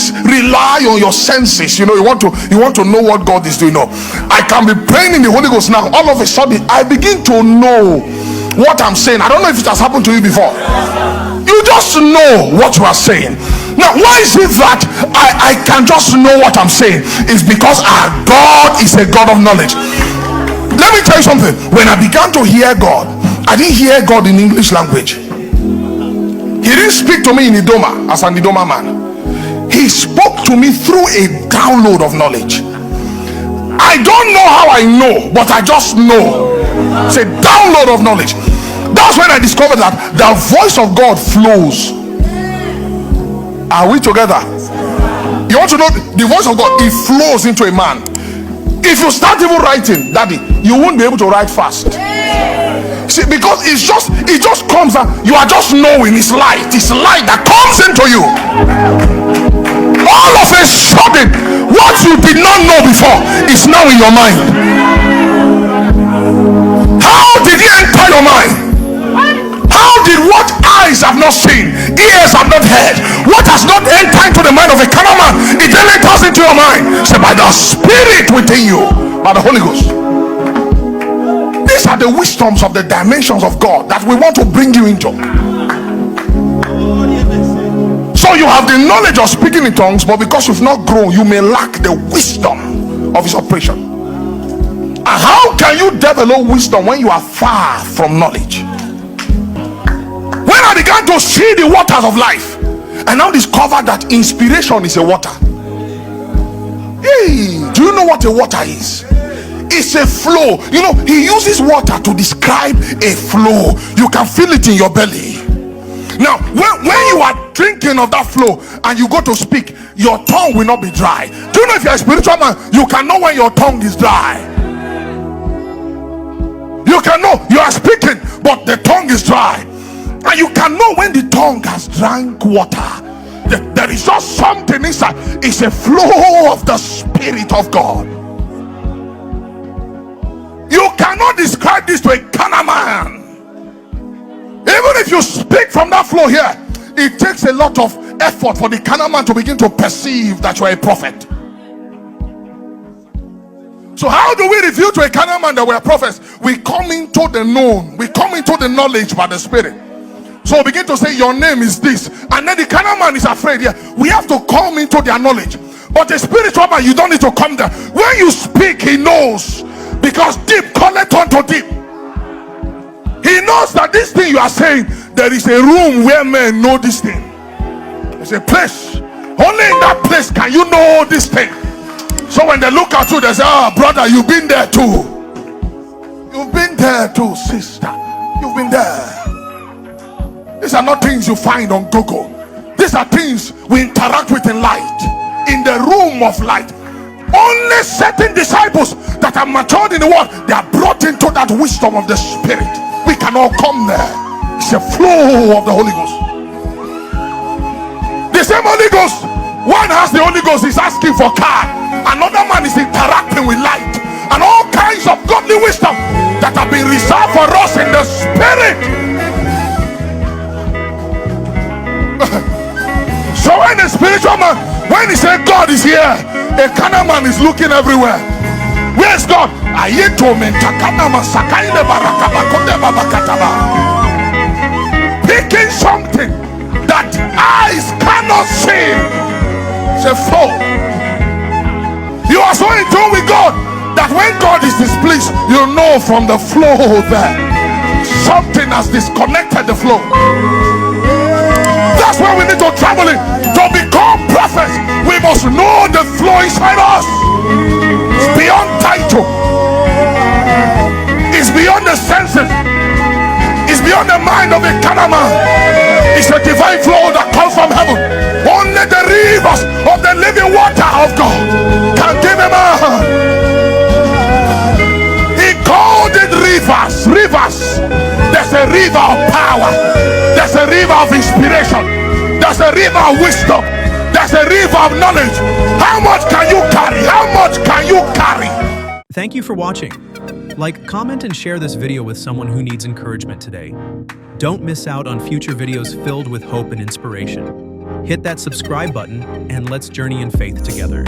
always rely on your senses. You want to know what God is doing. No, I can be praying in the Holy Ghost now. All of a sudden, I begin to know what I'm saying. I don't know if it has happened to you before. You just know what you are saying. Now, why is it that I can just know what I'm saying? It's because our God is a God of knowledge. Let me tell you something. When I began to hear God, I didn't hear God in English language. He didn't speak to me in Idoma as an Idoma man. He spoke to me through a download of knowledge. I don't know how I know, but I just know. It's a download of knowledge. That's when I discovered that the voice of God flows. Are we together? You want to know the voice of God? It flows into a man. If you start even writing, Daddy, you won't be able to write fast. See, because it just comes out. You are just knowing. It's light that comes into you. All of a sudden, what you did not know before is now in your mind. How did it enter your mind? How did what eyes have not seen, ears have not heard, what has not entered into the mind of a carnal man, it then enters into your mind? So by the Spirit within you, by the Holy Ghost. These are the wisdoms of the dimensions of God that we want to bring you into. So you have the knowledge of speaking in tongues, but because you've not grown, you may lack the wisdom of his operation. And how can you develop wisdom when you are far from knowledge? When I began to see the waters of life, I now discovered that inspiration is a water. Hey, do you know what a water is? It's a flow. He uses water to describe a flow. You can feel it in your belly. Now, when you are drinking of that flow and you go to speak, your tongue will not be dry. Do you know if you're a spiritual man, you can know when your tongue is dry? You can know you are speaking, but the tongue is dry. And you can know when the tongue has drank water. There is just something inside. It's a flow of the Spirit of God. You cannot describe this to a carnal man. Even if you speak from that flow here, it takes a lot of effort for the carnal man to begin to perceive that you are a prophet. So how do we reveal to a carnal man that we are prophets? We come into the known. We come into the knowledge by the Spirit. So begin to say your name is this, and then the carnal man is afraid. Yeah, we have to come into their knowledge. But the spiritual man, you don't need to come there. When you speak, he knows, because deep calleth unto deep. He knows that this thing you are saying, there is a room where men know this thing. There's a place. Only in that place can you know this thing. So when they look at you, they say, "Ah, brother, you've been there too. You've been there too, sister. You've been there." These are not things you find on Google. These are things we interact with in light, in the room of light. Only certain disciples that are matured in the world, they are brought into that wisdom of the Spirit. We can all come there. It's a flow of the Holy Ghost. The same Holy Ghost. One has the Holy Ghost, is asking for car. Another man is interacting with light. And all kinds of godly wisdom that have been reserved for us in the Spirit. So when the spiritual man, when he said God is here, a carnal man is looking everywhere. Where's God? Picking something that eyes cannot see. It's a flow. You are so in tune with God that when God is displeased, you know from the flow there something has disconnected the flow. That's why we need to travel in. To become prophets, we must know the flow inside us. It's beyond title. It's beyond the senses. It's beyond the mind of a carnal man. It's a divine flow that comes from heaven. Only the rivers of the living water of God can give him a hand. He called it rivers. Rivers. There's a river of power. There's a river of inspiration. There's a river of wisdom. There's a river of knowledge. How much can you carry? How much can you carry? Thank you for watching. Like, comment, and share this video with someone who needs encouragement today. Don't miss out on future videos filled with hope and inspiration. hit that subscribe button and let's journey in faith together.